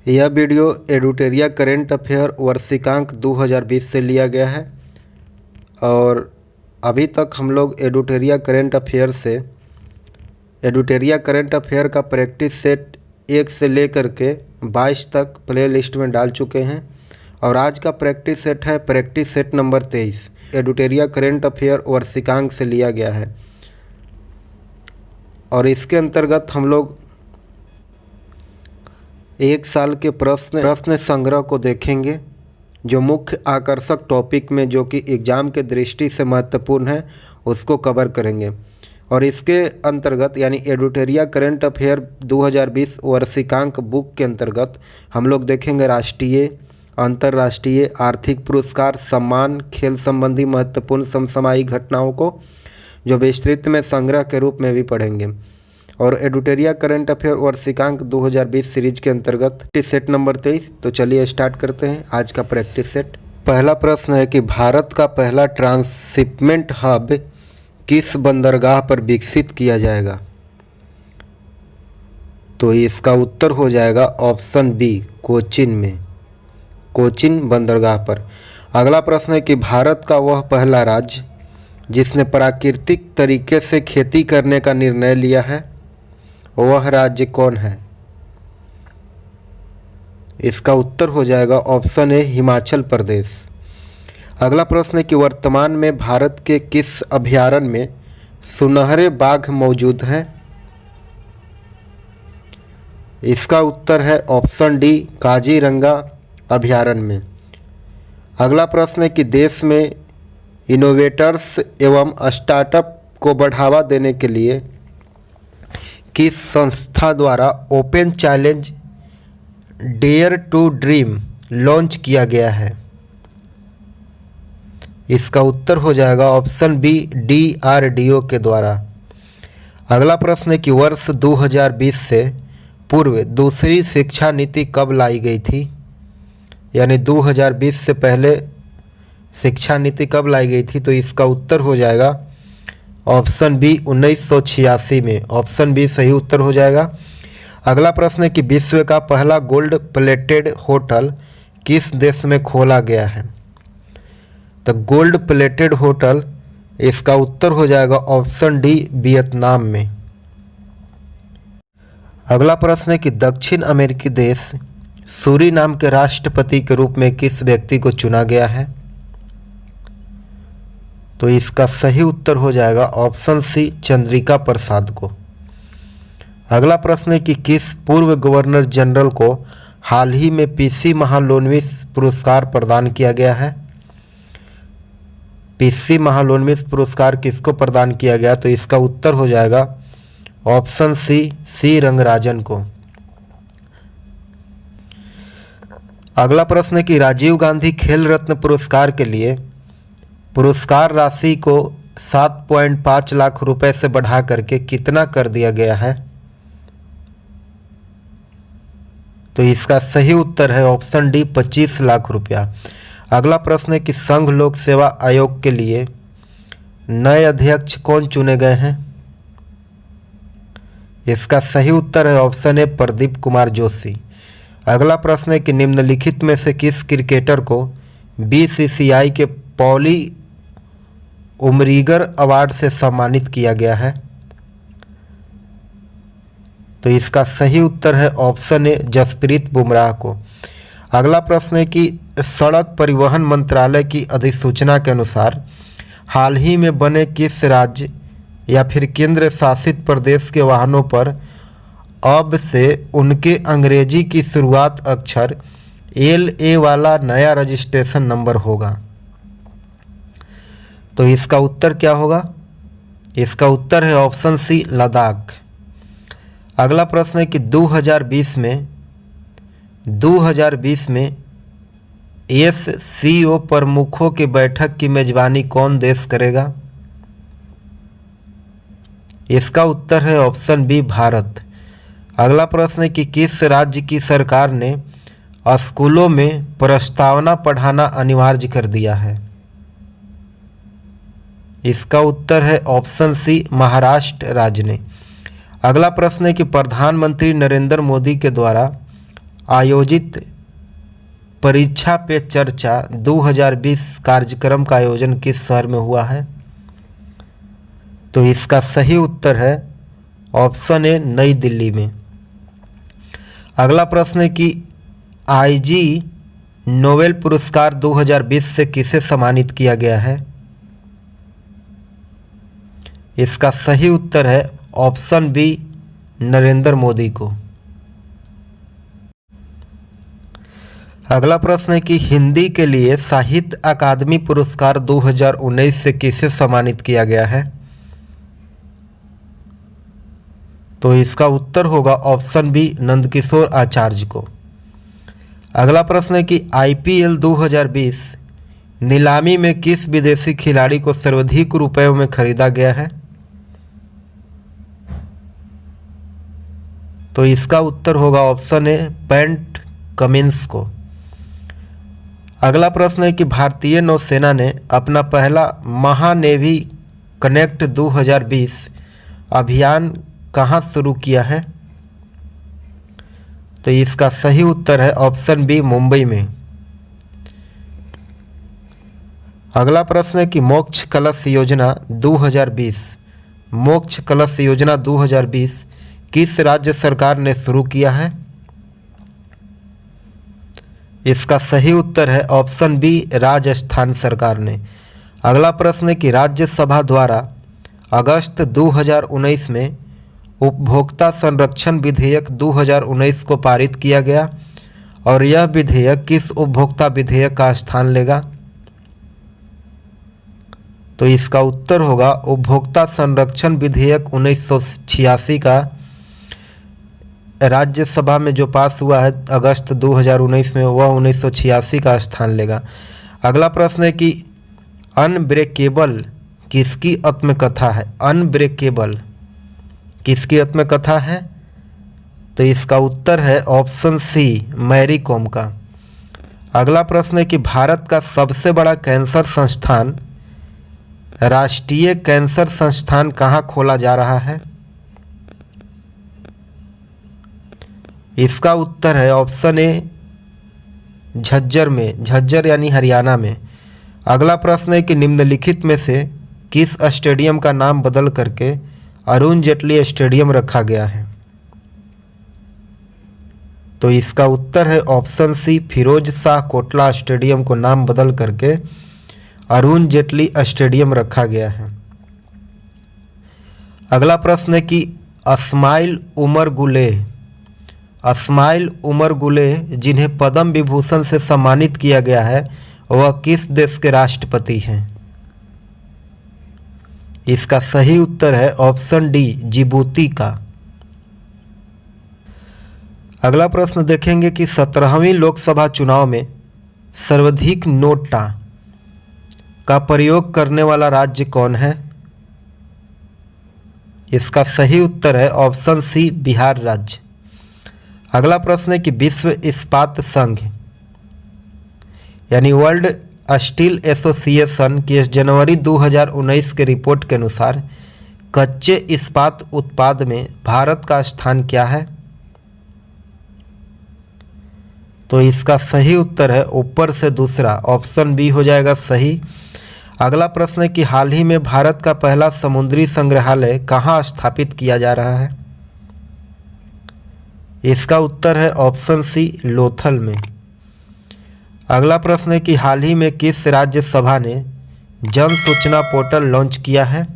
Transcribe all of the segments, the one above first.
यह video एडुटेरिया current affair वर्षिकांक 2020 से लिया गया है और अभी तक हम लोग एडुटेरिया करेंट अफेयर का प्रैक्टिस सेट 1 से लेकर के 22 तक प्ले लिस्ट में डाल चुके हैं और आज का प्रैक्टिस सेट है प्रैक्टिस सेट नंबर 23 एडुटेरिया करेंट अफेयर वर्षिकांक से लिया गया है और इसके अंतर्गत हम लोग एक साल के प्रश्न संग्रह को देखेंगे जो मुख्य आकर्षक टॉपिक में जो कि एग्ज़ाम के दृष्टि से महत्वपूर्ण है उसको कवर करेंगे। और इसके अंतर्गत यानी एडुटेरिया करेंट अफेयर 2020 वर्षिकांक बुक के अंतर्गत हम लोग देखेंगे राष्ट्रीय, अंतर्राष्ट्रीय, आर्थिक पुरस्कार, सम्मान, खेल संबंधी महत्वपूर्ण समसामयिक घटनाओं को जो विस्तृत में संग्रह के रूप में भी पढ़ेंगे। और एडुटेरिया करेंट अफेयर वर्षिकांक 2020 सीरीज के अंतर्गत सेट नंबर 23। तो चलिए स्टार्ट करते हैं आज का प्रैक्टिस सेट। पहला प्रश्न है कि भारत का पहला ट्रांसशिपमेंट हब किस बंदरगाह पर विकसित किया जाएगा? तो इसका उत्तर हो जाएगा ऑप्शन बी, कोचीन में, कोचीन बंदरगाह पर। अगला प्रश्न है कि भारत का वह पहला राज्य जिसने प्राकृतिक तरीके से खेती करने का निर्णय लिया है, वह राज्य कौन है? इसका उत्तर हो जाएगा ऑप्शन ए, हिमाचल प्रदेश। अगला प्रश्न है कि वर्तमान में भारत के किस अभयारण्य में सुनहरे बाघ मौजूद हैं? इसका उत्तर है ऑप्शन डी, काजीरंगा अभयारण्य में। अगला प्रश्न है कि देश में इनोवेटर्स एवं स्टार्टअप को बढ़ावा देने के लिए किस संस्था द्वारा open challenge dare to dream launch किया गया है? इसका उत्तर हो जाएगा ऑप्शन बी, DRDO के द्वारा। अगला प्रश्न है कि वर्ष 2020 से पूर्व दूसरी शिक्षा नीति कब लाई गई थी? यानी 2020 से पहले शिक्षा नीति कब लाई गई थी? तो इसका उत्तर हो जाएगा ऑप्शन बी, 1986 में। ऑप्शन बी सही उत्तर हो जाएगा। अगला प्रश्न है कि विश्व का पहला गोल्ड प्लेटेड होटल किस देश में खोला गया है? तो गोल्ड प्लेटेड होटल, इसका उत्तर हो जाएगा ऑप्शन डी, वियतनाम में। अगला प्रश्न है कि दक्षिण अमेरिकी देश सूरीनाम के राष्ट्रपति के रूप में किस व्यक्ति को चुना गया है? तो इसका सही उत्तर हो जाएगा ऑप्शन सी, चंद्रिका प्रसाद को। अगला प्रश्न है कि किस पूर्व गवर्नर जनरल को हाल ही में PC महालनोबिस पुरस्कार प्रदान किया गया है? PC महालनोबिस पुरस्कार किसको प्रदान किया गया? तो इसका उत्तर हो जाएगा ऑप्शन सी, रंगराजन को। अगला प्रश्न है कि राजीव गांधी खेल रत्न पुरस्कार के लिए पुरस्कार राशि को 7.5 लाख रुपए से बढ़ा करके कितना कर दिया गया है? तो इसका सही उत्तर है ऑप्शन डी, 25 लाख रुपया। अगला प्रश्न है कि संघ लोक सेवा आयोग के लिए नए अध्यक्ष कौन चुने गए हैं? इसका सही उत्तर है ऑप्शन ए, प्रदीप कुमार जोशी। अगला प्रश्न है कि निम्नलिखित में से किस क्रिकेटर को BCCI के पॉली उमरीगर अवार्ड से सम्मानित किया गया है? तो इसका सही उत्तर है ऑप्शन ए, जसप्रीत बुमराह को। अगला प्रश्न है कि सड़क परिवहन मंत्रालय की अधिसूचना के अनुसार हाल ही में बने किस राज्य या फिर केंद्र शासित प्रदेश के वाहनों पर अब से उनके अंग्रेजी की शुरुआत अक्षर LA वाला नया रजिस्ट्रेशन नंबर होगा? तो इसका उत्तर क्या होगा? इसका उत्तर है ऑप्शन सी, लद्दाख। अगला प्रश्न है कि 2020 में SCO प्रमुखों की बैठक की मेजबानी कौन देश करेगा? इसका उत्तर है ऑप्शन बी, भारत। अगला प्रश्न है कि किस राज्य की सरकार ने स्कूलों में प्रस्तावना पढ़ाना अनिवार्य कर दिया है? इसका उत्तर है ऑप्शन सी, महाराष्ट्र राज्य ने। अगला प्रश्न है कि प्रधानमंत्री नरेंद्र मोदी के द्वारा आयोजित परीक्षा पे चर्चा 2020 कार्यक्रम का आयोजन किस शहर में हुआ है? तो इसका सही उत्तर है ऑप्शन ए, नई दिल्ली में। अगला प्रश्न है कि आईजी नोबेल पुरस्कार 2020 से किसे सम्मानित किया गया है? इसका सही उत्तर है ऑप्शन बी, नरेंद्र मोदी को। अगला प्रश्न है कि हिंदी के लिए साहित्य अकादमी पुरस्कार 2019 से किसे सम्मानित किया गया है? तो इसका उत्तर होगा ऑप्शन बी, नंदकिशोर आचार्य को। अगला प्रश्न है कि आईपीएल 2020 नीलामी में किस विदेशी खिलाड़ी को सर्वाधिक रुपयों में खरीदा गया है? तो इसका उत्तर होगा ऑप्शन ए, पैट कमिंस को। अगला प्रश्न है कि भारतीय नौसेना ने अपना पहला महानेवी कनेक्ट 2020 अभियान कहाँ शुरू किया है? तो इसका सही उत्तर है ऑप्शन बी, मुंबई में। अगला प्रश्न है कि मोक्ष कलश योजना 2020 किस राज्य सरकार ने शुरू किया है? इसका सही उत्तर है ऑप्शन बी, राजस्थान सरकार ने। अगला प्रश्न है कि राज्यसभा द्वारा अगस्त 2019 में उपभोक्ता संरक्षण विधेयक 2019 को पारित किया गया और यह विधेयक किस उपभोक्ता विधेयक का स्थान लेगा? तो इसका उत्तर होगा उपभोक्ता संरक्षण विधेयक 1986 का राज्यसभा में जो पास हुआ है अगस्त 2019 में, वह 1986 का स्थान लेगा। अगला प्रश्न है कि अनब्रेकेबल किसकी आत्मकथा है? अनब्रेकेबल किसकी आत्मकथा है? तो इसका उत्तर है ऑप्शन सी, मैरी कॉम का। अगला प्रश्न है कि भारत का सबसे बड़ा कैंसर संस्थान राष्ट्रीय कैंसर संस्थान कहाँ खोला जा रहा है? इसका उत्तर है ऑप्शन ए, झज्जर में, झज्जर यानी हरियाणा में। अगला प्रश्न है कि निम्नलिखित में से किस स्टेडियम का नाम बदल करके अरुण जेटली स्टेडियम रखा गया है? तो इसका उत्तर है option C, Feroz Shah Kotla stadium को नाम बदल करके अरुण जेटली स्टेडियम रखा गया है। अगला प्रश्न है कि इस्माइल उमर गुले जिन्हें पद्म विभूषण से सम्मानित किया गया है वह किस देश के राष्ट्रपति हैं? इसका सही उत्तर है ऑप्शन डी, जिबूती का। अगला प्रश्न देखेंगे कि 17वीं लोकसभा चुनाव में सर्वाधिक नोटा का प्रयोग करने वाला राज्य कौन है? इसका सही उत्तर है ऑप्शन सी, बिहार राज्य। अगला प्रश्न है कि विश्व इस्पात संघ यानी वर्ल्ड स्टील एसोसिएशन की जनवरी 2019 के रिपोर्ट के अनुसार कच्चे इस्पात उत्पाद में भारत का स्थान क्या है? तो इसका सही उत्तर है ऊपर से दूसरा, ऑप्शन बी हो जाएगा सही। अगला प्रश्न है कि हाल ही में भारत का पहला समुद्री संग्रहालय कहाँ स्थापित किया जा रहा है? इसका उत्तर है ऑप्शन सी, लोथल में। अगला प्रश्न है कि हाल ही में किस राज्यसभा ने जन सूचना पोर्टल लॉन्च किया है?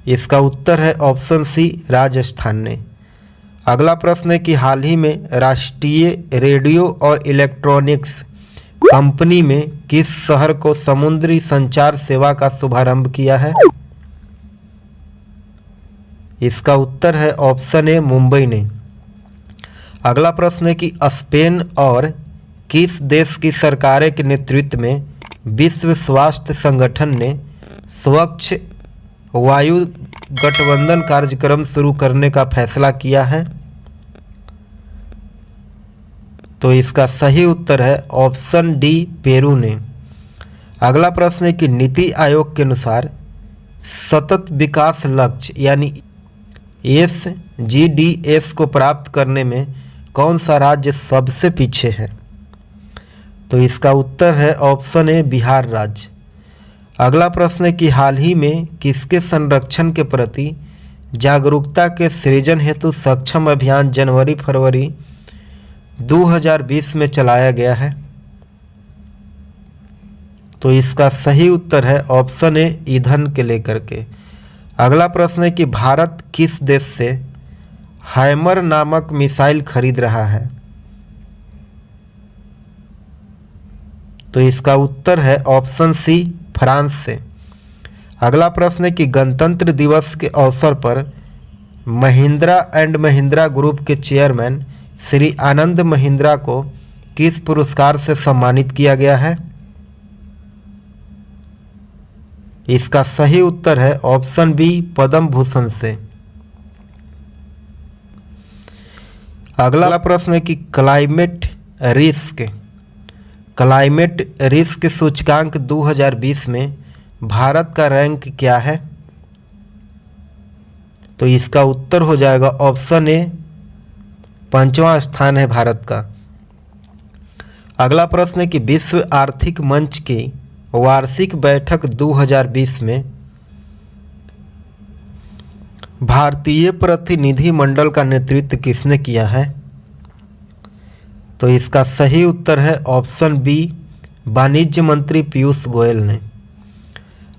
इसका उत्तर है ऑप्शन सी, राजस्थान ने। अगला प्रश्न है कि हाल ही में राष्ट्रीय रेडियो और इलेक्ट्रॉनिक्स कंपनी में किस शहर को समुद्री संचार सेवा का शुभारंभ किया है? इसका उत्तर है ऑप्शन ए, मुंबई ने। अगला प्रश्न है कि स्पेन और किस देश की सरकारें के नेतृत्व में विश्व स्वास्थ्य संगठन ने स्वच्छ वायु गठबंधन कार्यक्रम शुरू करने का फैसला किया है? तो इसका सही उत्तर है ऑप्शन डी, पेरू ने। अगला प्रश्न है कि नीति आयोग के अनुसार सतत विकास लक्ष्य यानी SGDS को प्राप्त करने में कौन सा राज्य सबसे पीछे है? तो इसका उत्तर है ऑप्शन ए बिहार राज्य। अगला प्रश्न है कि हाल ही में किसके संरक्षण के प्रति जागरूकता के सृजन हेतु सक्षम अभियान जनवरी-फरवरी 2020 में चलाया गया है? तो इसका सही उत्तर है ऑप्शन ए ईंधन के लेकर के। अगला प्रश्न है कि भारत किस देश से हैमर नामक मिसाइल खरीद रहा है? तो इसका उत्तर है ऑप्शन सी फ्रांस से। अगला प्रश्न है कि गणतंत्र दिवस के अवसर पर महिंद्रा एंड महिंद्रा ग्रुप के चेयरमैन श्री आनंद महिंद्रा को किस पुरस्कार से सम्मानित किया गया है? इसका सही उत्तर है ऑप्शन बी पद्म भूषण से। अगला प्रश्न है कि क्लाइमेट रिस्क सूचकांक 2020 में भारत का रैंक क्या है? तो इसका उत्तर हो जाएगा ऑप्शन ए 5वां स्थान है भारत का। अगला प्रश्न है कि विश्व आर्थिक मंच की वार्षिक बैठक 2020 में भारतीय प्रतिनिधिमंडल का नेतृत्व किसने किया है? तो इसका सही उत्तर है ऑप्शन बी वाणिज्य मंत्री पीयूष गोयल ने।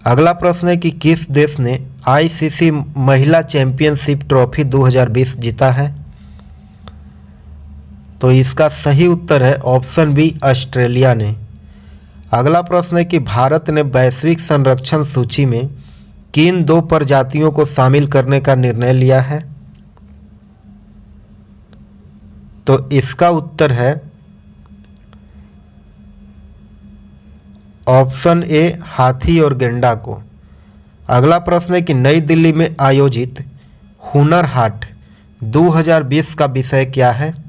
अगला प्रश्न है कि किस देश ने ICC महिला चैंपियनशिप ट्रॉफी 2020 जीता है? तो इसका सही उत्तर है ऑप्शन बी ऑस्ट्रेलिया ने। अगला प्रश्न है कि भारत ने वैश्विक संरक्षण सूची में किन 2 प्रजातियों को शामिल करने का निर्णय लिया है? तो इसका उत्तर है ऑप्शन ए हाथी और गेंडा को। अगला प्रश्न है कि नई दिल्ली में आयोजित हुनर हाट 2020 का विषय क्या है?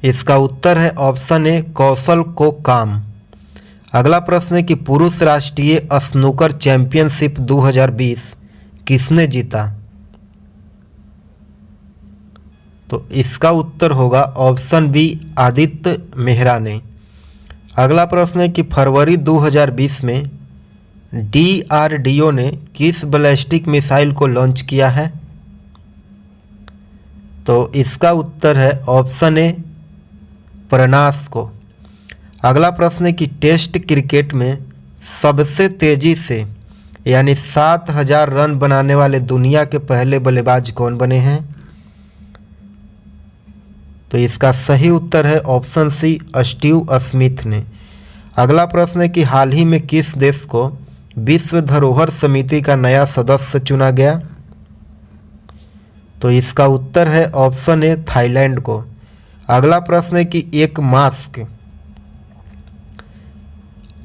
इसका उत्तर है ऑप्शन ए कौशल को काम। अगला प्रश्न है कि पुरुष राष्ट्रीय स्नूकर चैंपियनशिप 2020 किसने जीता? तो इसका उत्तर होगा ऑप्शन बी आदित्य मेहरा ने। अगला प्रश्न है कि फरवरी 2020 में DRDO ने किस बैलिस्टिक मिसाइल को लॉन्च किया है? तो इसका उत्तर है ऑप्शन ए प्रनास को। अगला प्रश्न है कि टेस्ट क्रिकेट में सबसे तेजी से यानी 7000 रन बनाने वाले दुनिया के पहले बल्लेबाज कौन बने हैं? तो इसका सही उत्तर है ऑप्शन सी स्टीव स्मिथ ने। अगला प्रश्न है कि हाल ही में किस देश को विश्व धरोहर समिति का नया सदस्य चुना गया? तो इसका उत्तर है ऑप्शन ए थाईलैंड को। अगला प्रश्न है कि एक मास्क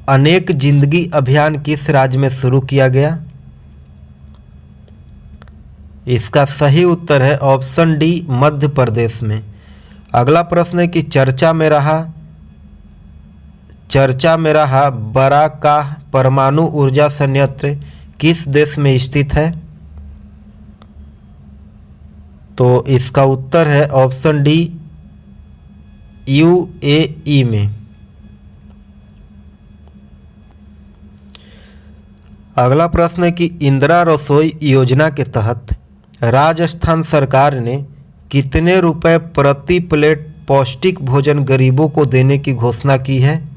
अनेक जिंदगी अभियान किस राज्य में शुरू किया गया? इसका सही उत्तर है ऑप्शन डी मध्य प्रदेश में। अगला प्रश्न है कि चर्चा में रहा बराकाह परमाणु ऊर्जा संयंत्र किस देश में स्थित है? तो इसका उत्तर है ऑप्शन डी UAE में। अगला प्रश्न है कि इंदिरा रसोई योजना के तहत राजस्थान सरकार ने कितने रुपए प्रति प्लेट पौष्टिक भोजन गरीबों को देने की घोषणा की है?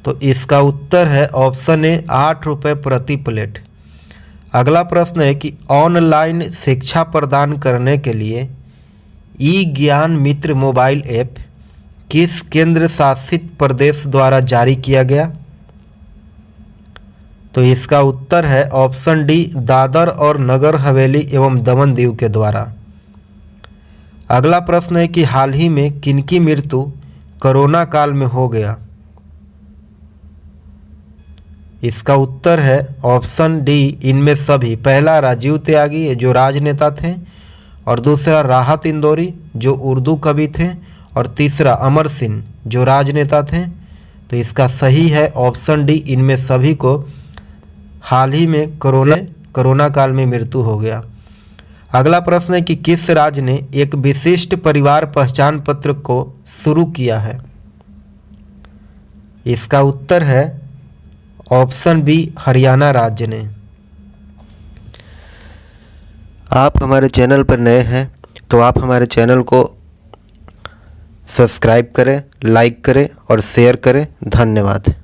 तो इसका उत्तर है ऑप्शन ए 8 रुपये प्रति प्लेट। अगला प्रश्न है कि ऑनलाइन शिक्षा प्रदान करने के लिए ज्ञान मित्र मोबाइल ऐप किस केंद्र शासित प्रदेश द्वारा जारी किया गया? तो इसका उत्तर है ऑप्शन डी दादर और नगर हवेली एवं दमन दीव के द्वारा। अगला प्रश्न है कि हाल ही में किनकी मृत्यु कोरोना काल में हो गया? इसका उत्तर है ऑप्शन डी इनमें सभी। पहला राजीव त्यागी जो राजनेता थे, और दूसरा राहत इंदौरी जो उर्दू कवि थे, और तीसरा अमर सिंह जो राजनेता थे। तो इसका सही है ऑप्शन डी इनमें सभी को हाल ही में कोरोना काल में मृत्यु हो गया। अगला प्रश्न है कि किस राज्य ने एक विशिष्ट परिवार पहचान पत्र को शुरू किया है? इसका उत्तर है ऑप्शन बी, हरियाणा राज्य ने। आप हमारे चैनल पर नए हैं तो आप हमारे चैनल को सब्सक्राइब करें, लाइक करें और शेयर करें। धन्यवाद।